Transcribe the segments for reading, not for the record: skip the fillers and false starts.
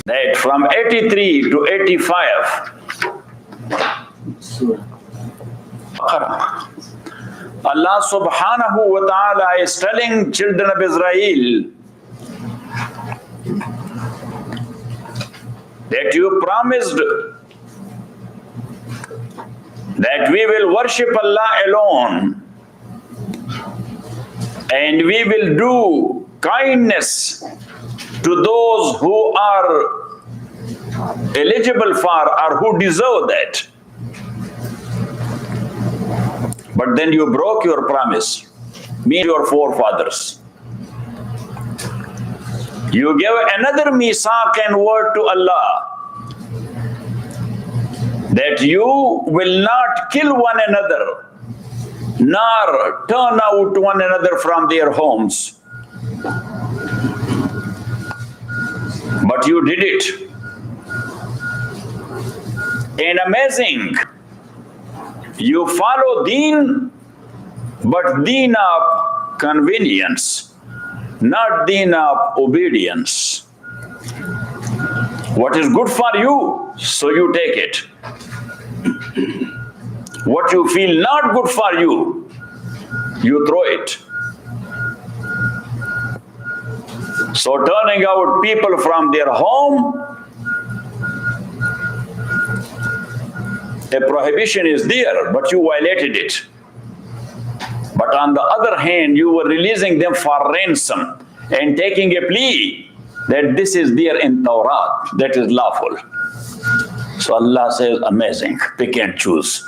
that from 83 to 85, Allah subhanahu wa ta'ala is telling children of Israel that you promised that we will worship Allah alone and we will do kindness to those who are eligible for or who deserve that. But then you broke your promise, me and your forefathers. You gave another misaq and word to Allah that you will not kill one another, nor turn out one another from their homes. But you did it. And amazing, you follow deen, but deen of convenience, not deen of obedience. What is good for you, so you take it. What you feel not good for you, you throw it. So turning out people from their home, a prohibition is there, but you violated it. But on the other hand, you were releasing them for ransom and taking a plea that this is there in Torah, that is lawful. So Allah says, amazing, pick and choose.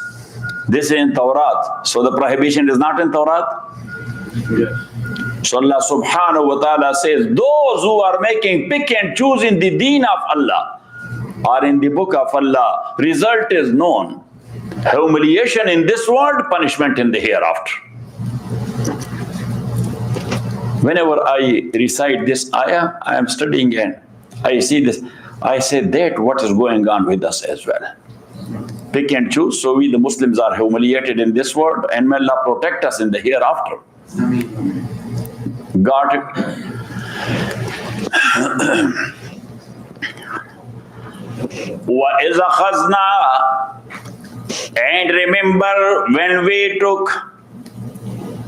This is in Torah, so the prohibition is not in Torah? Yes. So Allah subhanahu wa ta'ala says, those who are making pick and choose in the deen of Allah or in the book of Allah, result is known. Humiliation in this world, punishment in the hereafter. Whenever I recite this ayah, I am studying and I see this, I say that what is going on with us as well. Pick and choose, so we the Muslims are humiliated in this world and may Allah protect us in the hereafter. Got it? وَإِذْ أَخَذْنَا, and remember when we took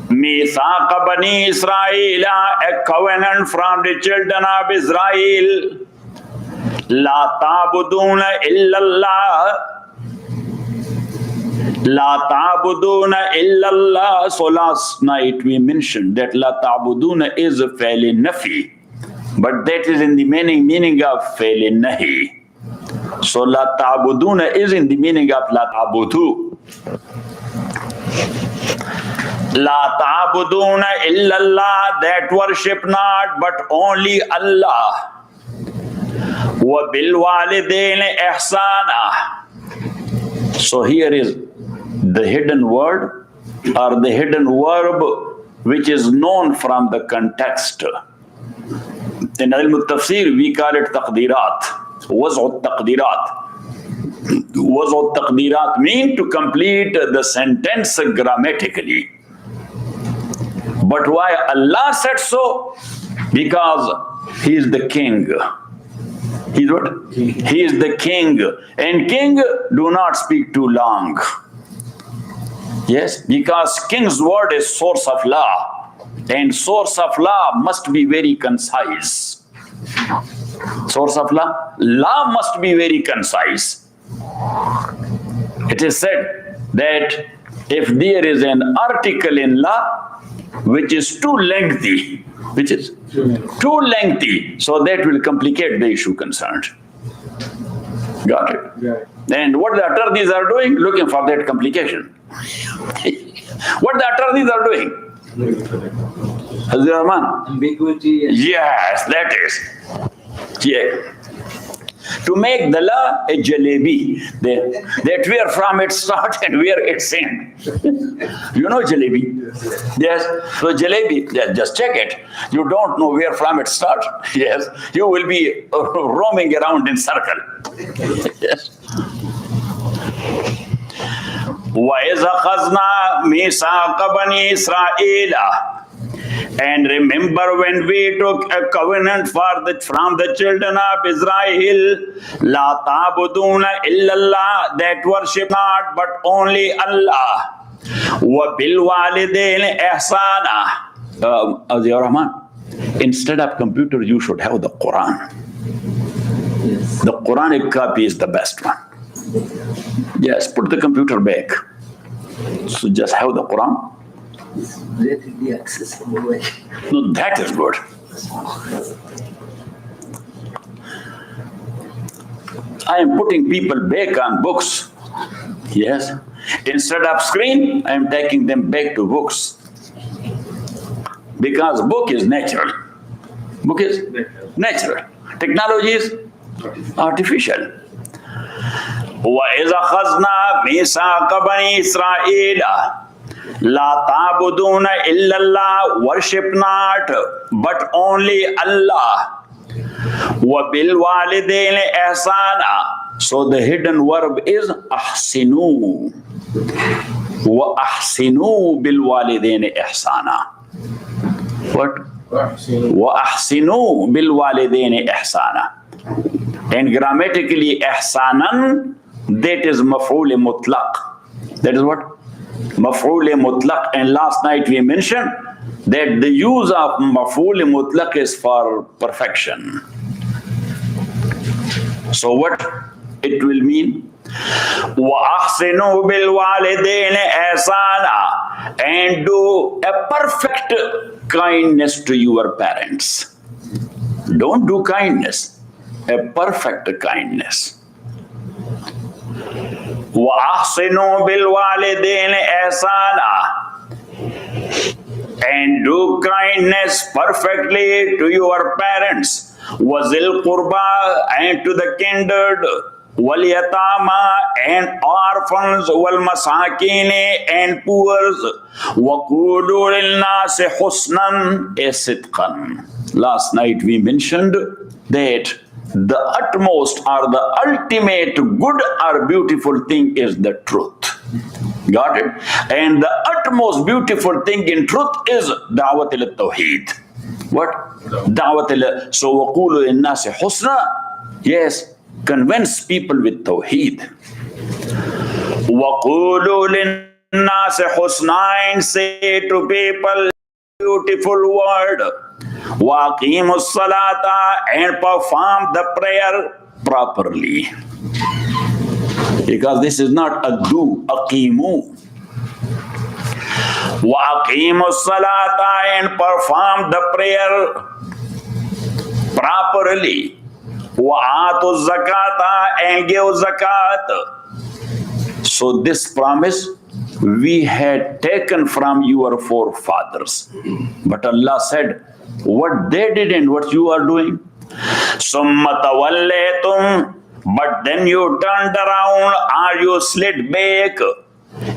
مِيثَاقَ بَنِي إِسْرَائِيلَ, a covenant from the children of Israel, لَا تَعْبُدُونَ إِلَّا اللَّهَ, La ta'buduna illallah. So last night we mentioned that la ta'buduna is a faili nafi, but that is in the meaning of faili nahi. So la ta'buduna is in the meaning of la ta'budu. La ta'buduna illallah, that worship not but only Allah. Wa bil walidain ihsana. So here is the hidden word or the hidden verb which is known from the context. In Tafsir we call it taqdirat. Waz'u taqdirat. Waz'u taqdirat mean to complete the sentence grammatically. But why Allah said so? Because He is the king. He's what? He is the king. And king do not speak too long. Yes, because king's word is source of law. And source of law must be very concise. Source of law? Law must be very concise. It is said that if there is an article in law which is too lengthy, too lengthy, so that will complicate the issue concerned. Got it? Yeah. And what the attorneys are doing? Looking for that complication. What the attorneys are doing? Hazir Rahman? Ambiguity. Yes, that is. Yeah. To make the law a jalebi, that where from it start and where it ends. You know jalebi? Yes. So jalebi, just check it. You don't know where from it start. Yes. You will be roaming around in circle. Yes. وَإِذْ أَخَذْنَا مِيثَاقَ بَنِي إِسْرَائِيلَ, And remember when we took a covenant from the children of Israel, La ta'buduna illallah, that worship not but only Allah. Wa bil walidain ihsana. Aziyur Rahman, instead of computer, you should have the Quran. Yes. The Quranic copy is the best one. Yes, put the computer back. So just have the Quran. It's readily accessible way. No, that is good. I am putting people back on books. Yes. Instead of screen, I am taking them back to books. Because book is natural. Book is natural. Technology is artificial. وَإِذْ أَخَذْنَا مِيثَاقَ بَنِي إِسْرَائِيلَ لَا تَعْبُدُونَ إِلَّا اللَّهَ, worship not but only Allah. وَبِالْوَالِدَيْنِ إِحْسَانًا. So the hidden verb is أَحْسِنُوا. وَأَحْسِنُوا بِالْوَالِدَيْنِ إِحْسَانًا. What? وَأَحْسِنُوا بِالْوَالِدَيْنِ إِحْسَانًا. And grammatically, ihsanan, that is maf'ul mutlaq. That is what? Maf'ul mutlaq. And last night we mentioned that the use of maf'ul mutlaq is for perfection. So what it will mean? وَأَحْسِنُوا بِالْوَالِدَيْنِ إِحْسَانًا. And do a perfect kindness to your parents. Don't do kindness, a perfect kindness. وَأَحْسِنُوا بِالْوَالِدَيْنِ إِحْسَانًا. And do kindness perfectly to your parents. وَذِي الْقُرْبَى, and to the kindred. وَالْيَتَامَى, and orphans. وَالْمَسَاكِينِ, and poor. وَقُولُوا لِلنَّاسِ حُسْنًا صِدْقًا. Last night we mentioned that the utmost or the ultimate good or beautiful thing is the truth. Got it? And the utmost beautiful thing in truth is da'wat al-tawheed. What? Da'wat al. So وَقُولُوا لِلنَّاسِ حُسْنًا. Yes, convince people with tawheed. وَقُولُوا لِلنَّاسِ حُسْنًا, and say to people beautiful word. وَأَقِيمُوا الصَّلَاةَ, and perform the prayer properly. Because this is not a do, aqimu. وَأَقِيمُوا الصَّلَاةَ, and perform the prayer properly. وَآتُوا الزَّكَاةَ, and give zakat. So this promise we had taken from your forefathers. But Allah said, what they did and what you are doing. ثُمَّ تَوَلَّيْتُمْ, but then you turned around or you slid back.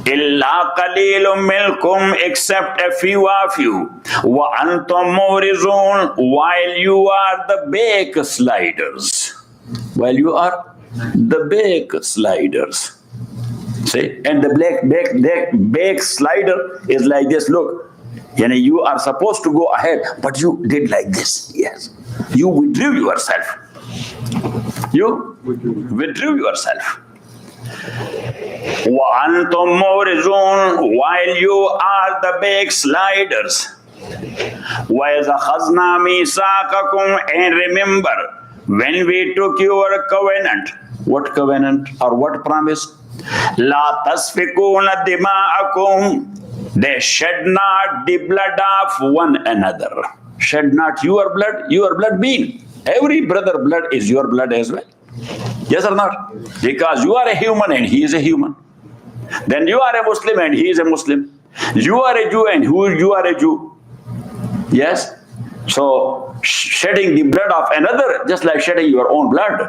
إِلَّا قَلِيلٌ مِنْكُمْ, except a few of you. وَأَنْتُمْ مُورِزُونَ, while you are the backsliders. While you are the backsliders. See? And the backslider is like this. Look, you are supposed to go ahead, but you did like this. Yes. You withdrew yourself. You withdrew yourself. وَأَنْتُمْ مُورِزُونَ, while you are the backsliders. وَإِذْ أَخَذْنَا مِيثَاقَكُمْ, and remember when we took your covenant. What covenant or what promise? لَا تَسْفِكُونَ دِمَاءَكُمْ, they shed not the blood of one another. Shed not your blood being. Every brother blood is your blood as well. Yes or not? Because you are a human and he is a human. Then you are a Muslim and he is a Muslim. You are a Jew and you are a Jew. Yes? So shedding the blood of another, just like shedding your own blood.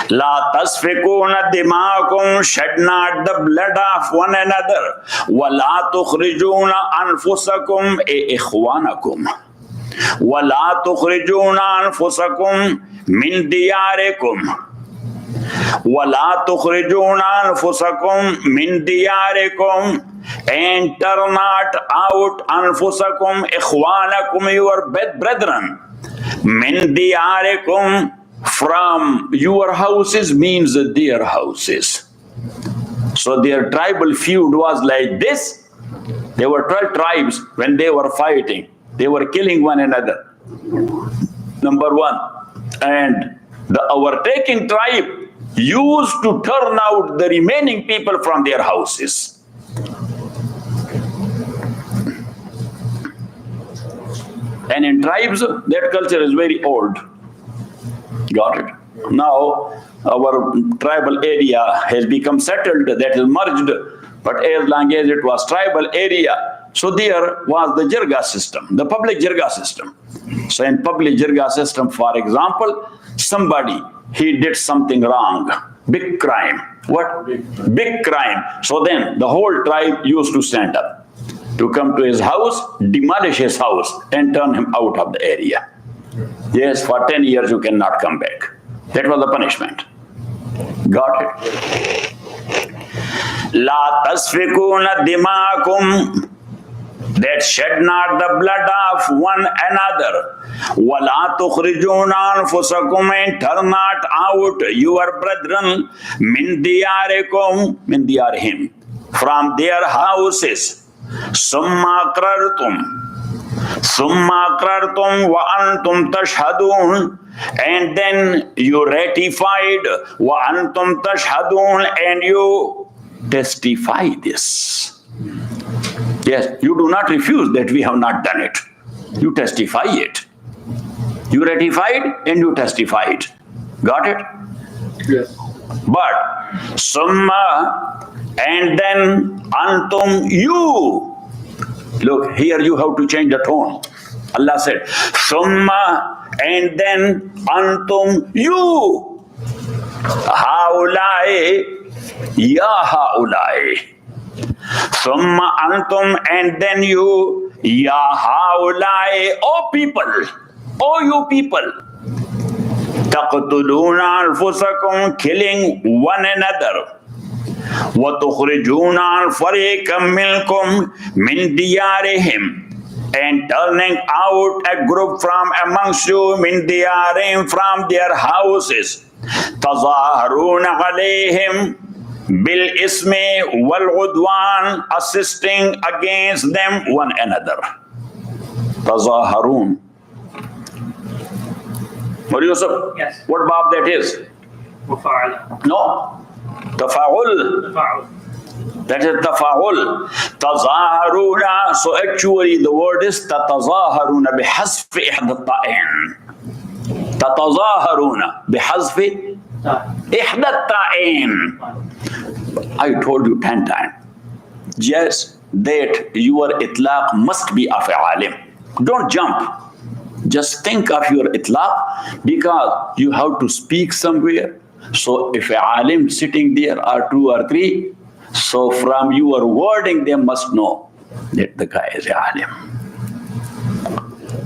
La tasfikuna dima'akum, shed not the blood of one another. Wa la tukhrijuna anfusakum ikhwanakum. Wa la tukhrijuna anfusakum min diyarikum. Wa la tukhrijuna anfusakum min diyarikum. and turn not out anfusakum ikhwanakum, your brethren, min diyarikum, from your houses, means their houses. So their tribal feud was like this. There were 12 tribes. When they were fighting, they were killing one another. Number one. And the overtaking tribe used to turn out the remaining people from their houses. And in tribes, that culture is very old. Got it? Now, our tribal area has become settled, that is merged, but as long as it was tribal area, so there was the jirga system, the public jirga system. So in public jirga system, for example, somebody, he did something wrong, big crime. What? Big crime. So then the whole tribe used to stand up to come to his house, demolish his house, and turn him out of the area. Yes, for 10 years you cannot come back. That was the punishment. Got it? La tasfikuna dimakum, that shed not the blood of one another. Wala tukhrijuna anfusakum, and turn not out your brethren, min diyarikum, min diyarihim, from their houses. Summa aqrartum wa antum tashhadun, and then you ratified, wa antum tashhadun, and you testify this. Yes, you do not refuse that we have not done it. You testify it. You ratified and you testified. Got it? Yes. But summa, and then antum, you. Look, here you have to change the tone. Allah said, summa, and then antum, you. Haulai, ya haulai. Summa antum, and then you, ya haulai, O people, O you people. Taqtuluna anfusakum, killing one another. وَتُخْرِجُونَ الْفَرِيقًا مِنْكُمْ مِنْ دِيَارِهِمْ, and turning out a group from amongst you, مِنْ دِيَارِهِمْ, from their houses. تَظَاهَرُونَ عَلَيْهِمْ بِالْإِسْمِ وَالْعُدْوَانِ, assisting against them one another. تَظَاهَرُونَ. What Yusuf? Yes. What bab that is? وفعل. No. Tafa'ul. تفاعل. That is tafa'ul. Tazaharuna. So actually the word is tatazaharuna bihazfi ihda ta'in. Tatazaharuna bihazfi ihda ta'in. I told you 10 times. Yes, that your itlaq must be of a alim. Don't jump. Just think of your itlaq, because you have to speak somewhere. So if a alim sitting there are 2 or 3, so from your wording they must know that the guy is a alim.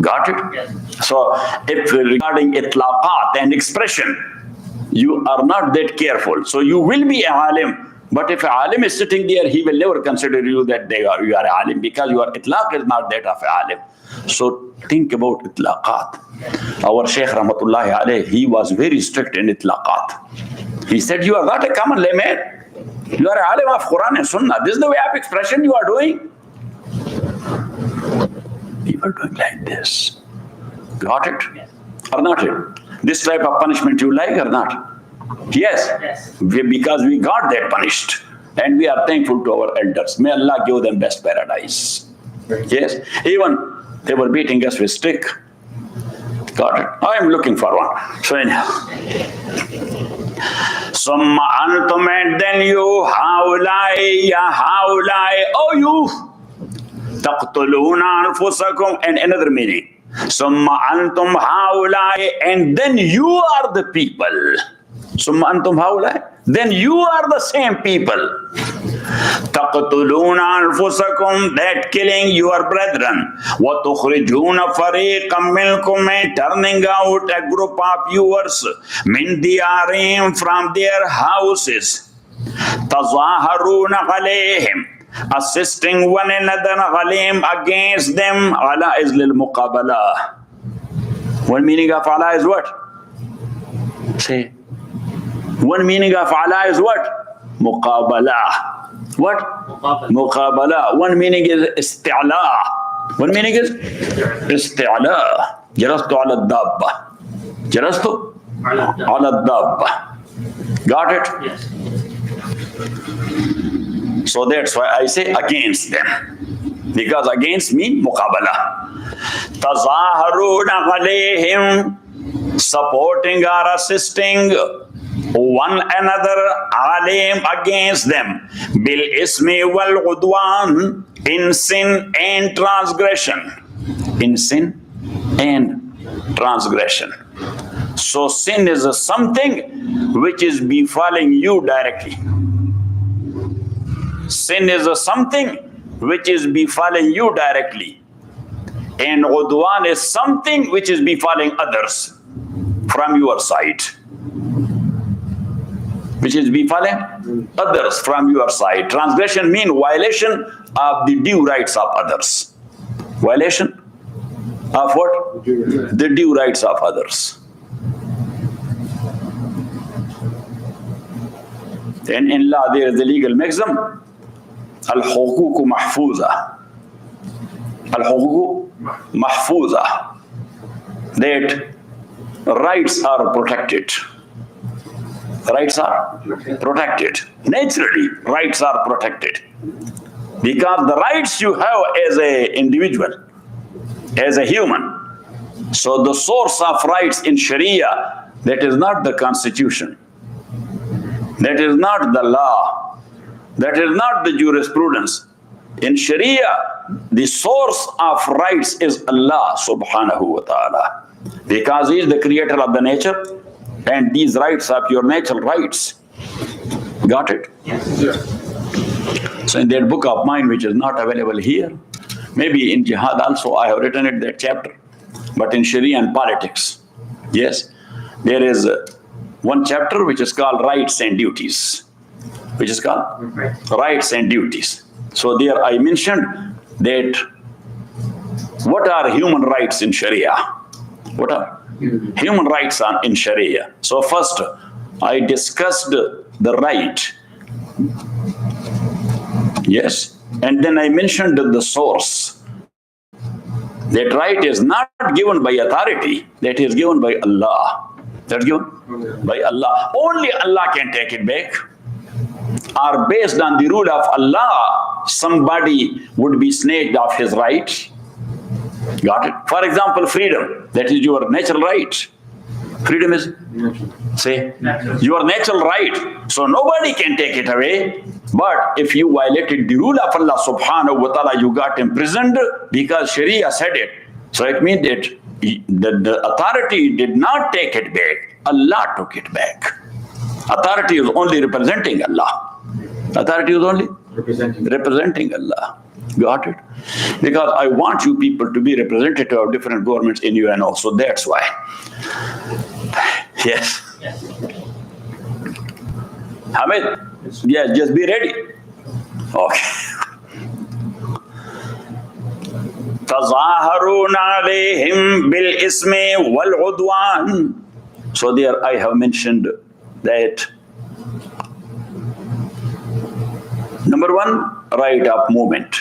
Got it? Yes. So if regarding itlaqat and expression, you are not that careful, so you will be a alim. But if a alim is sitting there, he will never consider you that you are a alim, because your itlaq is not that of a alim. So think about itlaqat. Our Shaykh Rahmatullahi alayhi, he was very strict in itlaqat. He said, you are not a common layman. You are a alim of Quran and Sunnah. This is the way of expression you are doing. You are doing like this. Got it? Yes. Or not it? This type of punishment you like or not? Yes. Yes. Because we got that punished. And we are thankful to our elders. May Allah give them best paradise. Yes. Even they were beating us with stick. Got it? I am looking for one. So anyhow. Summa antum, and then you, haulai, ya haulai, oh you. Taqtuluna anfusakum, and another meaning. Summa antum haulai, and then you are the people. Summa antum haulai, then you are the same people. تَقْتُلُونَ أَنفُسَكُمْ, that killing your brethren. وَتُخْرِجُونَ فَرِيقًا مِنْكُمْ, and turning out a group of yours. مِنْ دِيَارِهِمْ, from their houses. تَظَاهَرُونَ عَلَيْهِمْ, assisting one another, alayhim, against them. Ala is lil muqabala. One meaning of ala is what? Say. One meaning of ala is what? Muqabala. What? Muqabala. One meaning is isti'la. One meaning is isti'la. Jalastu ala dabba. Jalastu ala dabba. Got it? Yes. So that's why I say against them. Because against mean muqabala. Tazaharuna alayhim, supporting or assisting one another, alayhim, against them, bil ismi wal udwan, in sin and transgression. In sin and transgression. So sin is something which is befalling you directly. Sin is something which is befalling you directly. And udwan is something which is befalling others from your side. Which is befalling others from your side. Transgression means violation of the due rights of others. Violation of what? The due rights of others. And in law there is the legal maxim, al-huquq mahfuza. Al-huquq mahfuza. That rights are protected. Rights are protected. Naturally, rights are protected. Because the rights you have as an individual, as a human. So the source of rights in Sharia, that is not the constitution. That is not the law. That is not the jurisprudence. In Sharia, the source of rights is Allah subhanahu wa ta'ala. Because He is the creator of the nature, and these rights are your natural rights. Got it? Yes. So in that book of mine, which is not available here, maybe in Jihad also I have written it, that chapter. But in Sharia and politics, yes, there is one chapter which is called Rights and Duties. Which is called Rights and Duties. So there I mentioned that what are human rights in Sharia? What are human rights are in Sharia? So first I discussed the right. Yes. And then I mentioned the source. That right is not given by authority. That is given by Allah. That's given by Allah. Only Allah can take it back. Or based on the rule of Allah, somebody would be snatched of his rights. Got it? For example, freedom. That is your natural right. Freedom is, say, your natural right. So nobody can take it away. But if you violated the rule of Allah subhanahu wa ta'ala, you got imprisoned because Sharia said it. So it means that the authority did not take it back. Allah took it back. Authority is only representing Allah. Authority is only representing Allah. Got it? Because I want you people to be representative of different governments in UNO. So that's why. Yes. Hamid? Yeah, just be ready. Okay. تَظَاهَرُونَ عَلَيْهِمْ بِالْإِسْمِ وَالْعُدْوَانِ. So there I have mentioned that number one, right of movement.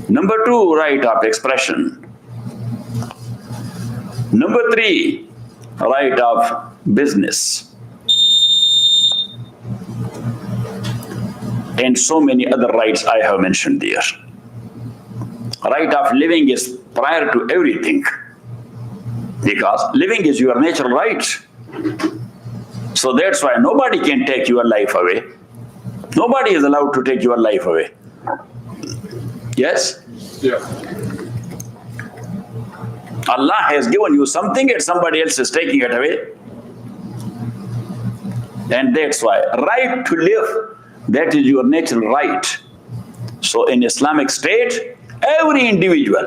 Number two, right of expression. Number three, right of business. And so many other rights I have mentioned there. Right of living is prior to everything. Because living is your natural right. So that's why nobody can take your life away. Nobody is allowed to take your life away. Yes? Yeah. Allah has given you something and somebody else is taking it away. And that's why right to live, that is your natural right. So in Islamic State, every individual,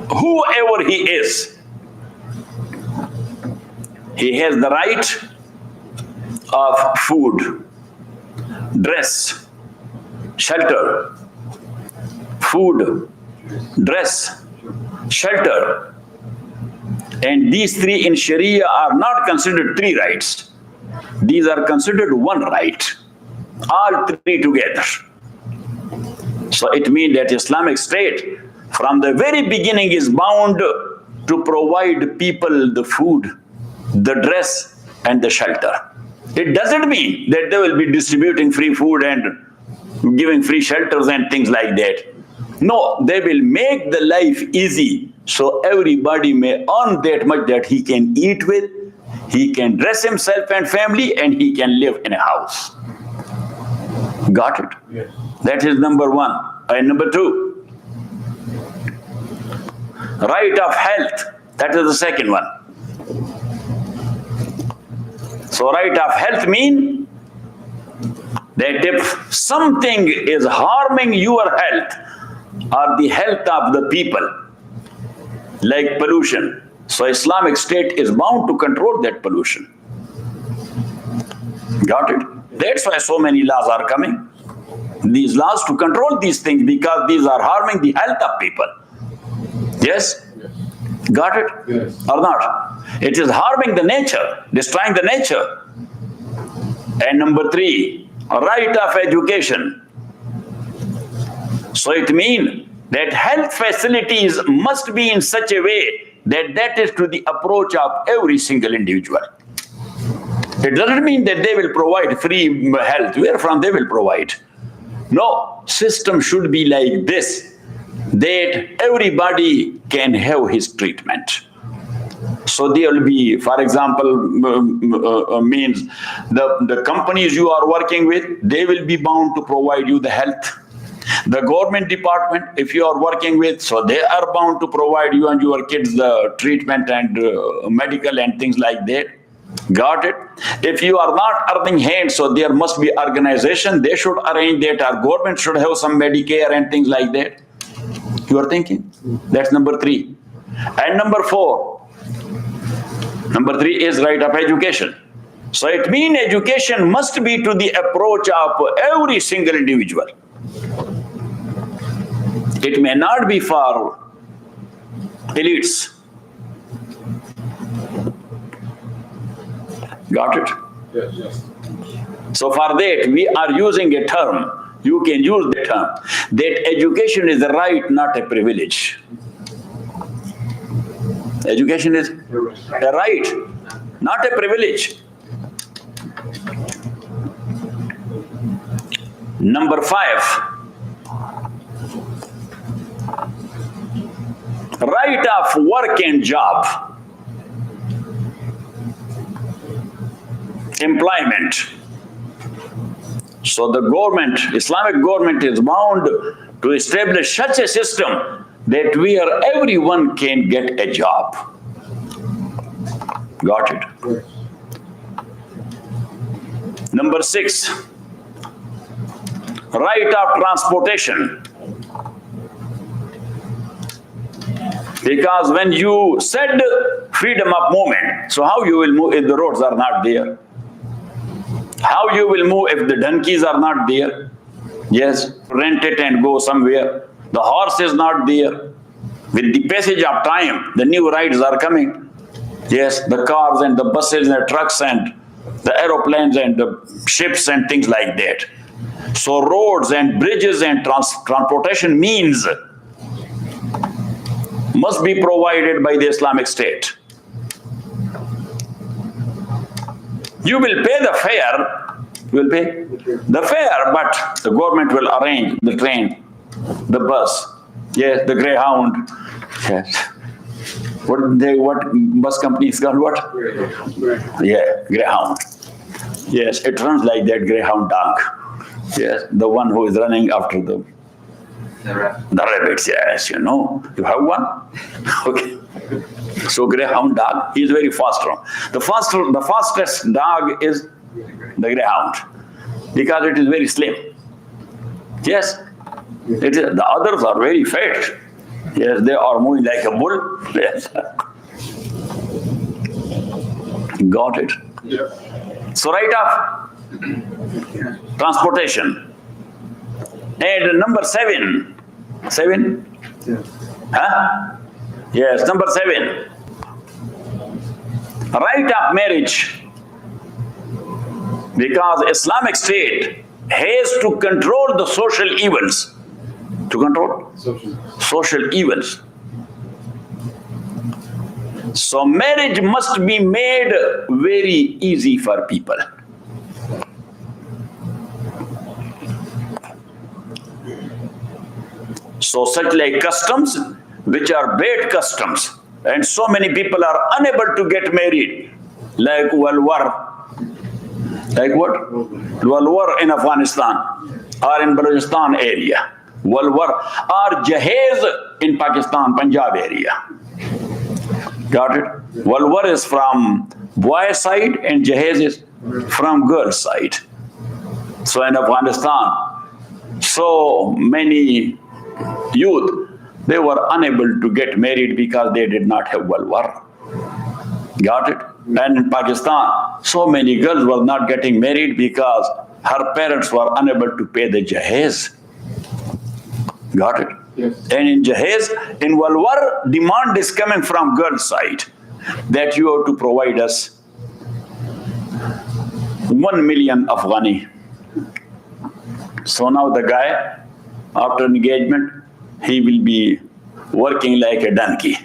whoever he is, he has the right of food, dress, shelter, food, dress, shelter. And these three in Sharia are not considered three rights. These are considered one right. All three together. So it means that Islamic State from the very beginning is bound to provide people the food, the dress and the shelter. It doesn't mean that they will be distributing free food and giving free shelters and things like that. No, they will make the life easy so everybody may earn that much that he can eat with, he can dress himself and family, and he can live in a house. Got it? Yes. That is number one. And number two, right of health. That is the second one. So right of health means that if something is harming your health or the health of the people, like pollution, so Islamic State is bound to control that pollution. Got it? That's why so many laws are coming. These laws to control these things because these are harming the health of people. Yes? Got it? Yes. Or not? It is harming the nature, destroying the nature. And number three, right of education. So it means that health facilities must be in such a way that that is to the approach of every single individual. It doesn't mean that they will provide free health. Where from they will provide? No, system should be like this, that everybody can have his treatment. So there will be, for example, means the companies you are working with, they will be bound to provide you the health. The government department, if you are working with, so they are bound to provide you and your kids the treatment and medical and things like that. Got it? If you are not earning hand, so there must be organization, they should arrange that, our government should have some Medicare and things like that. You are thinking? That's number three. And number four. Number three is right of education. So it means education must be to the approach of every single individual. It may not be for elites. Got it? Yes, yes. So for that, we are using a term, you can use the term, that education is a right, not a privilege. Education is a right, not a privilege. Number five, right of work and job. Employment. So the government, Islamic government is bound to establish such a system that where everyone can get a job. Got it? Yes. Number six, right of transportation. Because when you said freedom of movement, so how you will move if the roads are not there? How you will move if the donkeys are not there? Yes, rent it and go somewhere. The horse is not there. With the passage of time, the new rides are coming. Yes, the cars and the buses and the trucks and the aeroplanes and the ships and things like that. So roads and bridges and transportation means must be provided by the Islamic State. You will pay the fare, you will pay the fare, but the government will arrange the train, the bus, yes, the Greyhound, yes. What bus company is called what? Yeah, Greyhound. Yes, it runs like that Greyhound dog. Yes, the one who is running after the rabbits, yes, you know. You have one? Okay. So Greyhound dog, he is very fast. The fastest dog is the Greyhound because it is very slim. Yes, it is, the others are very fat. Yes, they are moving like a bull. Yes. Got it? Yeah. So right off Transportation. And number 7. 7? Yeah. Huh? Yes, number 7. Right of marriage. Because Islamic State has to control the social evils. To control? Social evils. So marriage must be made very easy for people. So such like customs, which are bad customs, and so many people are unable to get married, like Walwar. Like what? Walwar in Afghanistan or in Balochistan area. Walwar or Jahez in Pakistan, Punjab area. Got it? Walwar is from boy side and Jahez is from girl side. So in Afghanistan, so many youth, they were unable to get married because they did not have Walwar. Got it? And in Pakistan, so many girls were not getting married because her parents were unable to pay the Jahez. Got it? Yes. And in Jahez, in Walwar, demand is coming from girl side that you have to provide us 1 million Afghani. So now the guy, after engagement, he will be working like a donkey.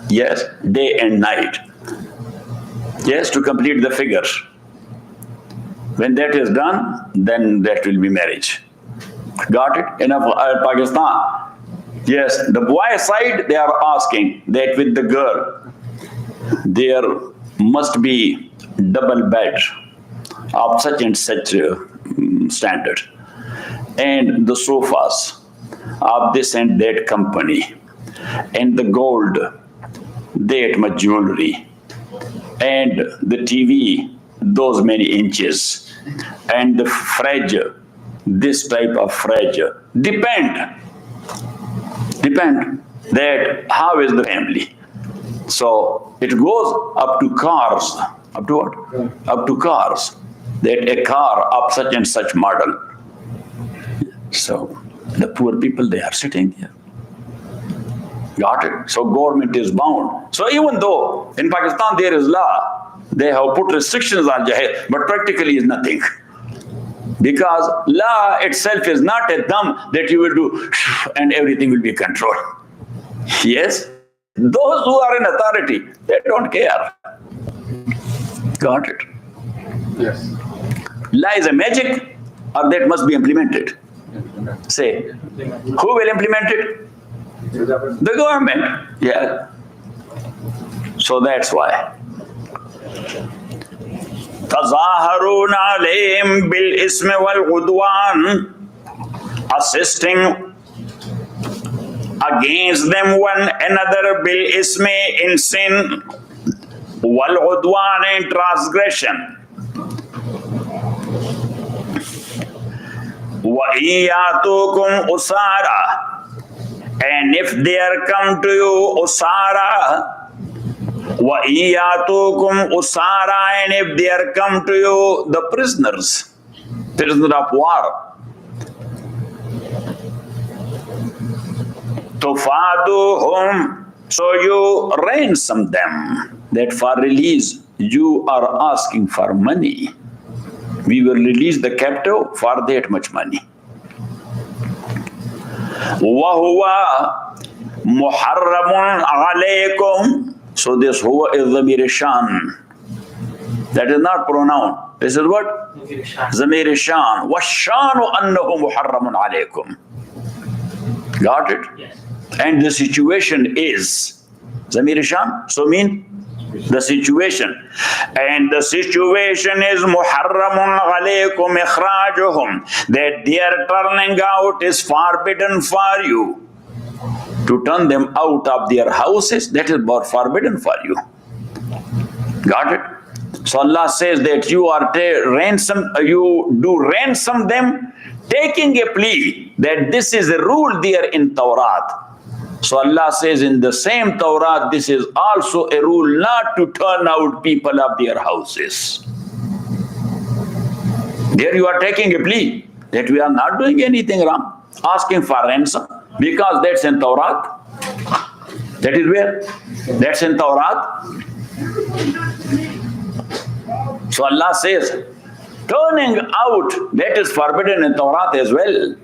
Yes, day and night. Yes, to complete the figures. When that is done, then that will be marriage. Got it? In Pakistan, yes, the boy side, they are asking that with the girl, there must be double bed of such and such standard. And the sofas of this and that company. And the gold, that much jewelry. And the TV, those many inches. And the fridge, this type of fridge. Depend that how is the family. So it goes up to cars. Up to what? Up to cars. That a car of such and such model. So the poor people, they are sitting there. Got it? So government is bound. So even though in Pakistan there is law, they have put restrictions on Jahez, but practically is nothing. Because law itself is not a thumb that you will do and everything will be controlled. Yes, those who are in authority, they don't care. Got it? Yes. Law is a magic or that must be implemented? Say, who will implement it? The government. Yeah. So that's why. تظاهرون عليهم بالإثم والعدوان, assisting against them one another بالإثم in sin, والعدوان in transgression. وَإِن يَأْتُوكُمْ أُسَارَى, and if there come to you usara, وَإِن يَأْتُوكُمْ أُسَارَى, and if there come to you the prisoners, prisoner of war, تُفَادُوهُمْ, so you ransom them, that for release you are asking for money. We will release the captive for that much money. وَهُوَ مُحَرَّمٌ عَلَيْكُمْ, so this huwa is Zamir Shan. That is not pronoun. This is what? Zamir Shan. وَالشَّانُ أَنَّهُ مُحَرَّمٌ عَلَيْكُمْ. Got it? Yes. And the situation is Zamir Shan, so mean the situation. And the situation is muharramun alaykum ikhrajuhum, that their turning out is forbidden for you. To turn them out of their houses, that is forbidden for you. Got it? So Allah says that you are you do ransom them, taking a plea that this is a rule there in Tawrat. So Allah says in the same Tawrat, this is also a rule not to turn out people of their houses. There you are taking a plea that we are not doing anything wrong, asking for ransom, because that's in Tawrat. That is where? That's in Tawrat. So Allah says, turning out, that is forbidden in Tawrat as well.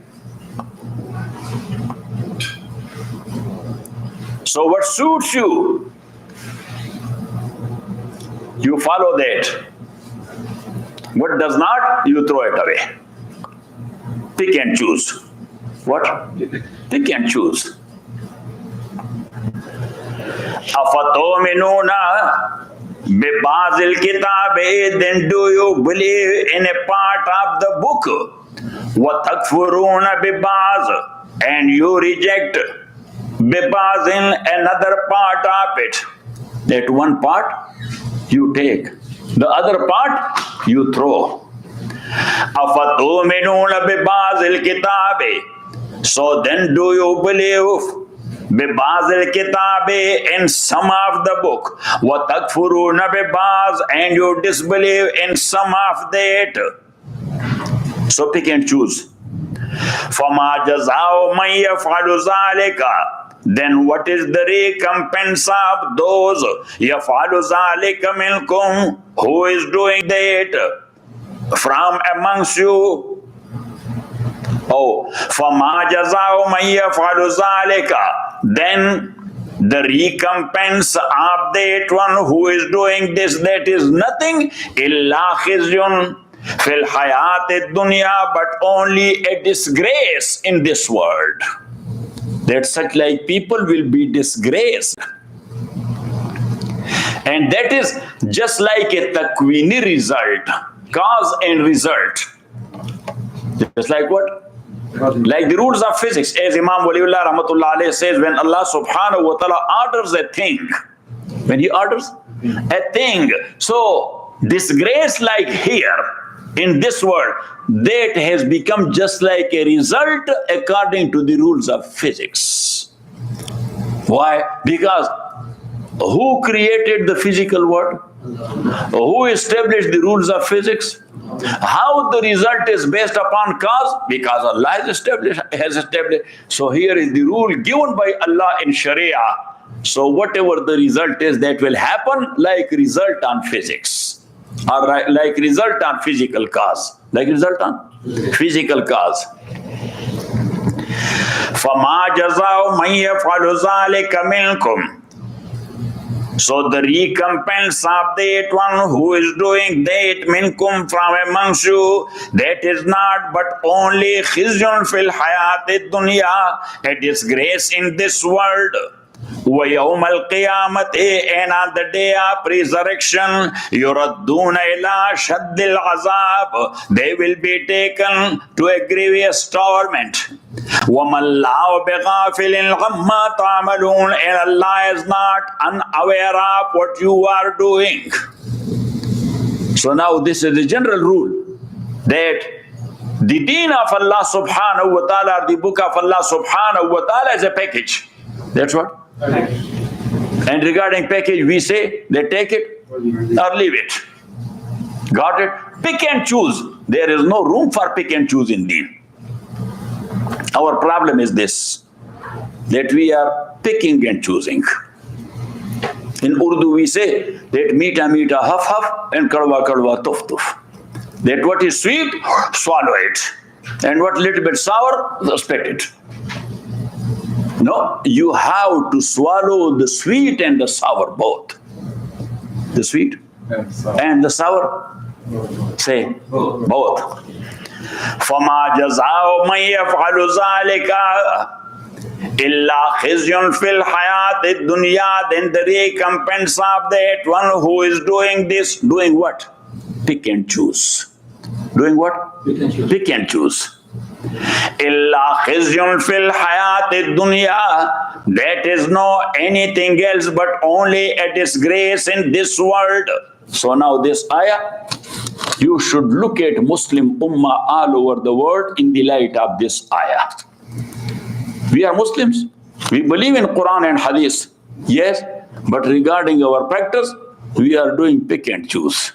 So what suits you, you follow that. What does not, you throw it away. Pick and choose. What? Pick and choose. Afatominuna bibazil kitabe, then do you believe in a part of the book? Wa takfuruna bibaz, and you reject bibaz in another part of it. That one part you take, the other part you throw. Afatuminuna bibazil kitabe, so then do you believe bibazil kitabe, in some of the book, wa takfuruna bibaz, and you disbelieve in some of that. So pick and choose. Fama jazao man yaf'alu zalika, then what is the recompense of those yaf'alu zalika minkum, who is doing that from amongst you? Oh, fama jazao man yaf'alu zalika, then the recompense of that one who is doing this, that is nothing illa khizyun fil hayat dunya, but only a disgrace in this world. That such like people will be disgraced. And that is just like a takwini result, cause and result. Just like what? Like the rules of physics, as Imam Waliullah Rahmatullah Alayhi says, when Allah subhanahu wa ta'ala orders a thing, when he orders a thing, so disgrace like here in this world, that has become just like a result according to the rules of physics. Why? Because who created the physical world? Who established the rules of physics? How the result is based upon cause? Because Allah has established. So here is the rule given by Allah in Sharia. So whatever the result is, that will happen like result on physics, or like result on physical cause, like result on physical cause. فَمَا جَزَاءُ مَنْ يَفْعَلُ ذَلِكَ مِنْكُمْ, so the recompense of that one who is doing that minkum, from amongst you, that is not but only khizyun fil hayat dunya, a disgrace in this world. Wa yawm al-qiyamati, and on the day of resurrection, yuradduna ila shaddil azab, they will be taken to a grievous torment. وَمَا اللَّهُ بِغَافِلٍ عَمَّا تَعْمَلُونَ, and Allah is not unaware of what you are doing. So now this is the general rule, that the deen of Allah subhanahu wa ta'ala, the book of Allah subhanahu wa ta'ala, is a package. That's what? And regarding package, we say they take it or leave it. Got it? Pick and choose. There is no room for pick and choose in deen. Our problem is this, that we are picking and choosing. In Urdu we say that meeta meeta huff huff and kadwa kadwa tuf tuf. That what is sweet, swallow it. And what little bit sour, spit it. No, you have to swallow the sweet and the sour both. The sweet and the sour. Say both. فَمَا جَزَاءُ مَنْ يَفْعَلُ ذَلِكَ إِلَّا خِزْيٌ فِي الْحَيَاةِ الدُّنْيَا, then the recompense of that one who is doing this, doing what? Pick and choose. Doing what? Pick and choose. إِلَّا خِزْيٌ فِي الْحَيَاةِ الدُّنْيَا, that is no anything else but only a disgrace in this world. So now this ayah, you should look at Muslim Ummah all over the world in the light of this ayah. We are Muslims. We believe in Quran and Hadith. Yes, but regarding our practice, we are doing pick and choose.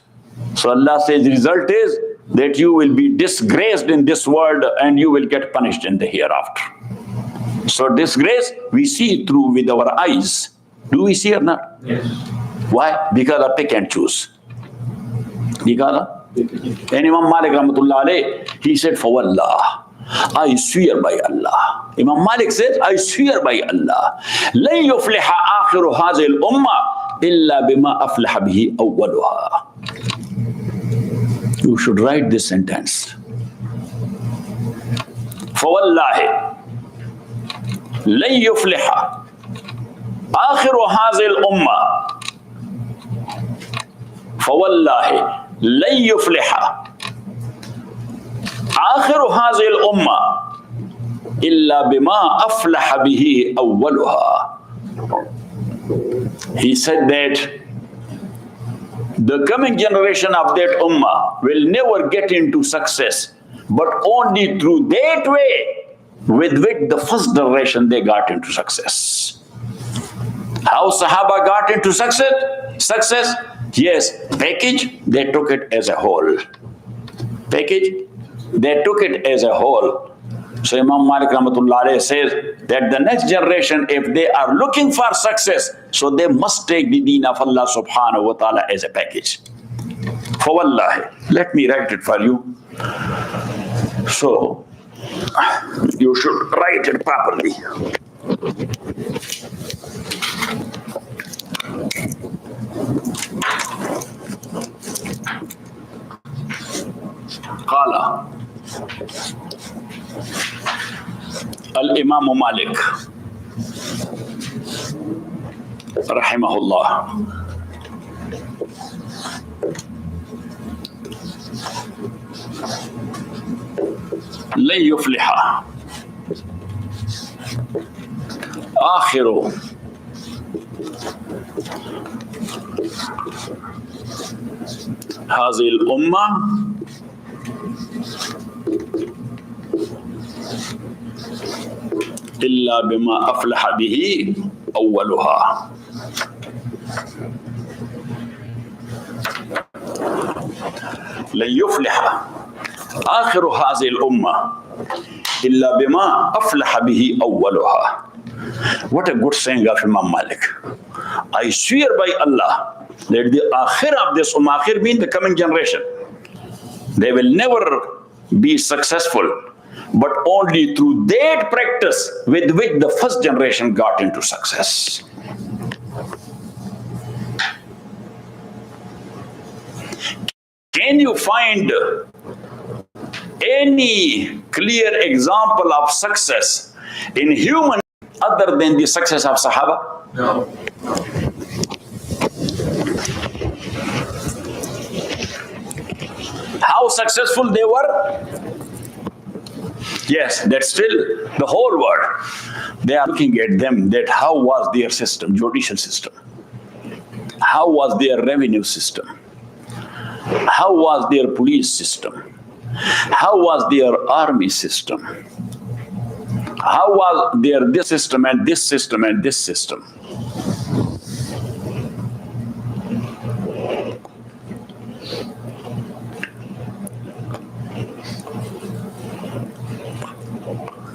So Allah says the result is that you will be disgraced in this world and you will get punished in the hereafter. So disgrace we see through with our eyes. Do we see or not? Yes. Why? Because of pick and choose. Because of? And Imam Malik Rahmatullah alayh, he said, for Allah, I swear by Allah. Imam Malik says, I swear by Allah. لَن يُفْلِحَ آخِرُ هَذِهِ الْأُمَّةِ إِلَّا بِمَا أَفْلَحَ بِهِ أَوَّلُهَا. You should write this sentence. فَوَاللَّهِ لَن يُفْلِحَ آخِرُ هَذِهِ الْأُمَّةِ فَوَاللَّهِ لَن يُفْلِحَ آخِرُ هَذِهِ الْأُمَّةِ إِلَّا بِمَا أَفْلَحَ بِهِ أَوَّلُهَا. He said that the coming generation of that ummah will never get into success, but only through that way with which the first generation they got into success. How Sahaba got into success? Yes, package, they took it as a whole. Package, they took it as a whole. So Imam Malik Rahmatullah alayh says that the next generation, if they are looking for success, so they must take the deen of Allah subhanahu wa ta'ala as a package. For wallahi, let me write it for you. So, you should write it properly. Qala Al-Imam Malik Rahimahullah, لن يفلح آخر هذه الأمة إلا بما أفلح به أولها. لن يفلح آخر هذه الأمة إلا بما أفلح به أولها. What a good saying of Imam Malik. I swear by Allah that the akhir of this ummah, akhir means the coming generation, they will never be successful, but only through that practice with which the first generation got into success. Can you find any clear example of success in human other than the success of Sahaba? No. How successful they were? Yes, that's still the whole world. They are looking at them, that how was their system, judicial system? How was their revenue system? How was their police system? How was their army system? How was their this system and this system and this system?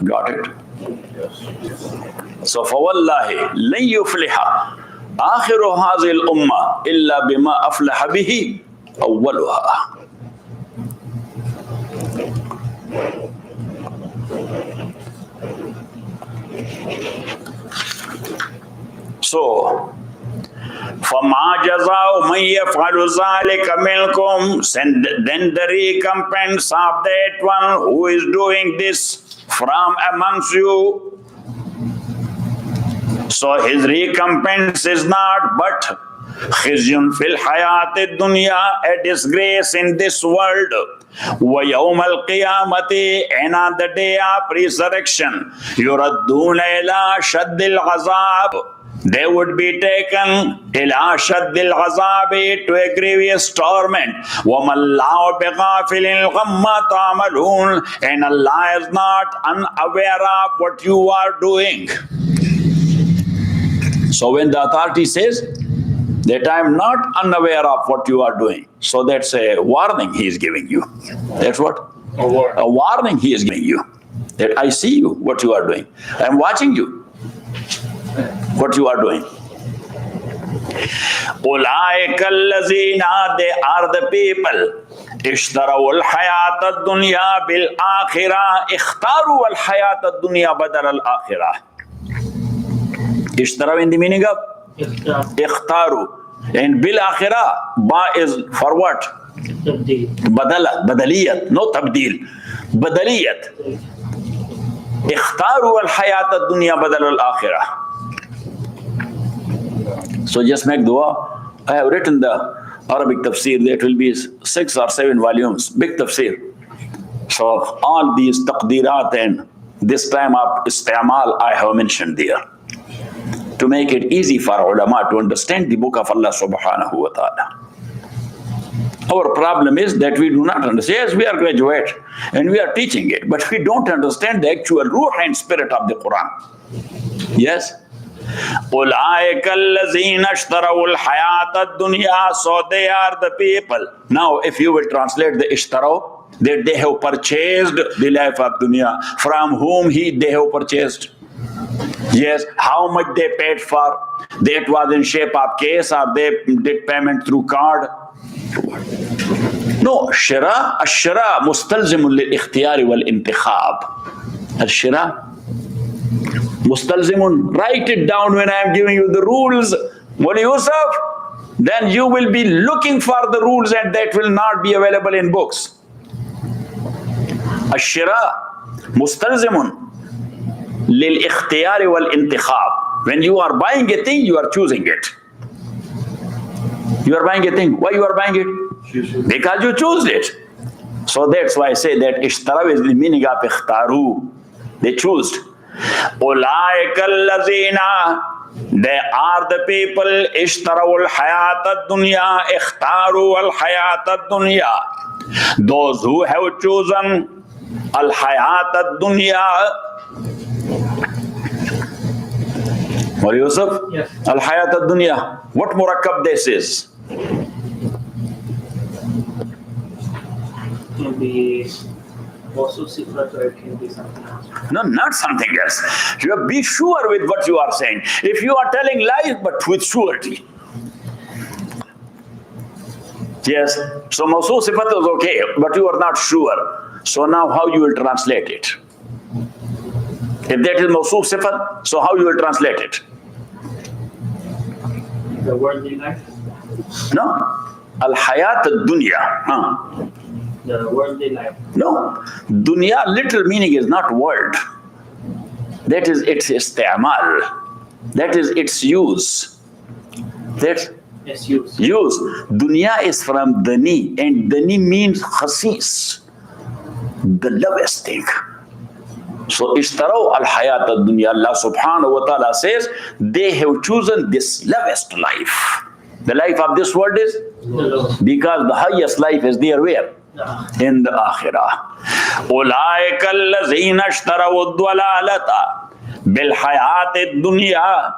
Got it? So, فَوَاللَّهِ لَن يُفْلِحَ آخِرُ هَذِهِ الْأُمَّةِ إِلَّا بِمَا أَفْلَحَ بِهِ أَوَّلُهَا. So, فَمَا جَزَاءُ مَنْ يَفْعَلُ ذَلِكَ مِنْكُمْ, then the recompense of that one who is doing this from amongst you. So his recompense is not but khizyun fil hayat dunya, a disgrace in this world. Wa yawm al-qiyamati, and on the day of resurrection, yuradduna ila shaddil azab, they would be taken ila shaddil azabi, to a grievous torment. Wa mallahu bighafilin ghamma ta'malun, and Allah is not unaware of what you are doing. So when the authority says that I am not unaware of what you are doing. So that's a warning he is giving you. That's what? A warning he is giving you. That I see you, what you are doing. I am watching you, what you are doing. Ulaika allazina, they are the people. اشتروا الحياة الدنيا بالآخرة اختاروا الحياة الدنيا بدل الآخرة. اشتروا in the meaning of اختاروا, and بالآخرة ba is for what? بدل, بدلية, no تبديل, بدلية. اختاروا الحياة الدنيا بدل الآخرة. So just make dua. I have written the Arabic tafsir, that will be 6 or 7 volumes, big tafsir. So all these taqdeerat and this time of isti'mal I have mentioned there, to make it easy for ulama to understand the book of Allah subhanahu wa ta'ala. Our problem is that we do not understand. Yes, we are graduate and we are teaching it, but we don't understand the actual ruh and spirit of the Quran. Yes? أولئك الذين اشتروا الحياة الدنيا, so they are the people. Now if you will translate the اشتروا, that they have purchased the life of dunya. From whom they have purchased? Yes, how much they paid for? That was in shape of cash, or they did payment through card? No, الشراء مستلزم للاختيار والانتخاب. الشراء Mustalzimun, write it down when I am giving you the rules. Mawli Yusuf, then you will be looking for the rules and that will not be available in books. Ash-shira mustalzimun lil ikhtiyari wal intikhab. When you are buying a thing, you are choosing it. You are buying a thing. Why you are buying it? Because you choose it. So that's why I say that ishtara is the meaning of ikhtaru. They choose. Ulaika allazina, they are the people ishtarawul hayat ad-dunya ikhtaru al-hayat ad-dunya, those who have chosen al-hayat ad-dunya. What Yusuf? Yes. Al-hayat ad-dunya. What murakkab this is? Can be also sifat, or it can be something else. No, not something else. You be sure with what you are saying. If you are telling lies, but with surety. Yes. So mawsuf sifat is okay, but you are not sure. So now how you will translate it? If that is mawsuf sifat, so how you will translate it? The worldly life? No. Al-hayat ad-dunya. The worldly life. No. Dunya, literal meaning is not world. That is its isti'mal. That is its use. That's Yes, use. use. Dunya is from dani, and dani means khasis, the lowest thing. So ishtaraw al-hayat ad-dunya. Allah subhanahu wa ta'ala says they have chosen this lowest life. The life of this world is? Because the highest life is there where? In the akhirah. أولئك الذين اشتروا الضلالة بالحياة الدنيا.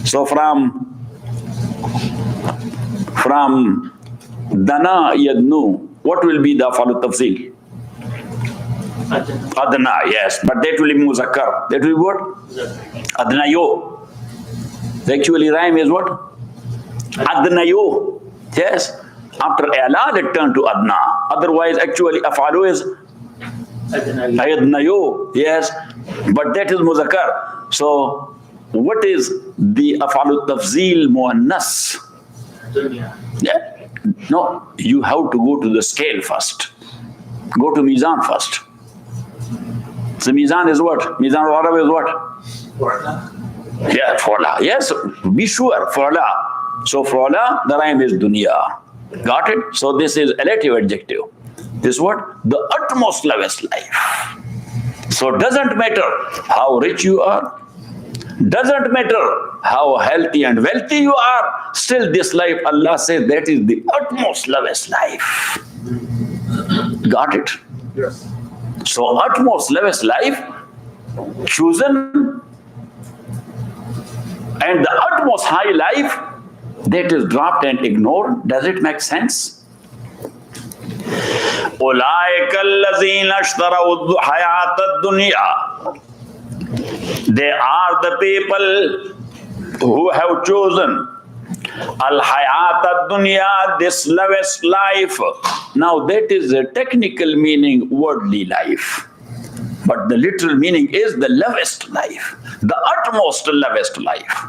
So from dana yadnu, what will be the follow tafsil? Adna, yes, but that will be muzakkar. That will be what? Adnayo. The actually rhyme is what? Adnayo. Yes. After i'la, it turned to adna. Otherwise, actually, afalu is adnayo. Yes, but that is muzakkar. So, what is the afalu tafzil muannas? Yeah. No, you have to go to the scale first. Go to mizan first. So mizan is what? Mizan al-Arab is what? Yeah, fola. Yes, be sure, fola. So fola, the rhyme is dunya. Got it? So this is relative adjective. This is what? The utmost lowest life. So doesn't matter how rich you are, doesn't matter how healthy and wealthy you are, still this life, Allah says, that is the utmost lowest life. Got it? Yes. So utmost lowest life chosen, and the utmost high life that is dropped and ignored. Does it make sense? أولئك الذين اشتروا الحياة الدنيا. They are the people who have chosen al-hayat ad-dunya, this lowest life. Now that is a technical meaning, worldly life. But the literal meaning is the lowest life, the utmost lowest life.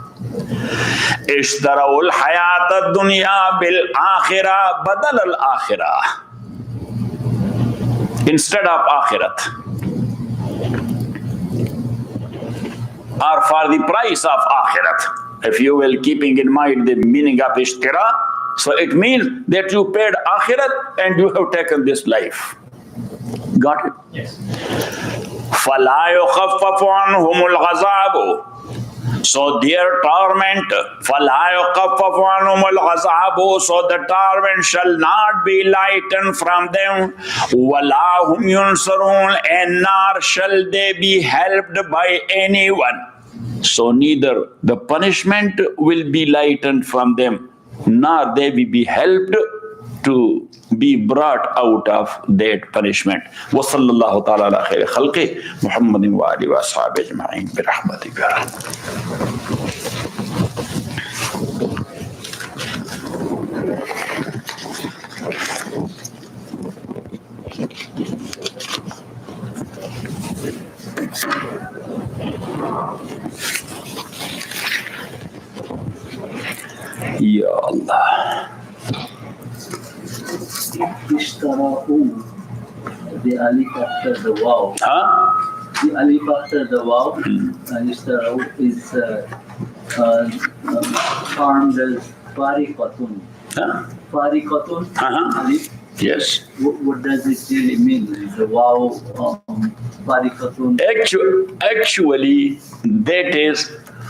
اشتروا الحياة الدنيا بالآخرة بدل الآخرة. Instead of akhirat, or for the price of akhirat. If you will keeping in mind the meaning of ishtira, so it means that you paid akhirat and you have taken this life. Got it? Yes. فَلَا يُخَفَّفُ عَنْهُمُ الْعَذَابُ. So their torment, فَلَا يُخَفَّفُ عَنْهُمُ الْعَذَابُ. So the torment shall not be lightened from them. وَلَا هُمْ يُنْصَرُونَ. And nor shall they be helped by anyone. So neither the punishment will be lightened from them, nor they will be helped to be brought out of that punishment. وصلى الله تعالى على خير خلقه محمد وآله وأصحابه أجمعين برحمتك يا رب. Ya Allah. Ishtarahu, the alif after the waw. Huh? The alif after the waw, Ishtarahu is formed as fariqatun. Huh? Fariqatun, alif. Yes. What does it really mean? Is the waw fariqatun? Actually, that is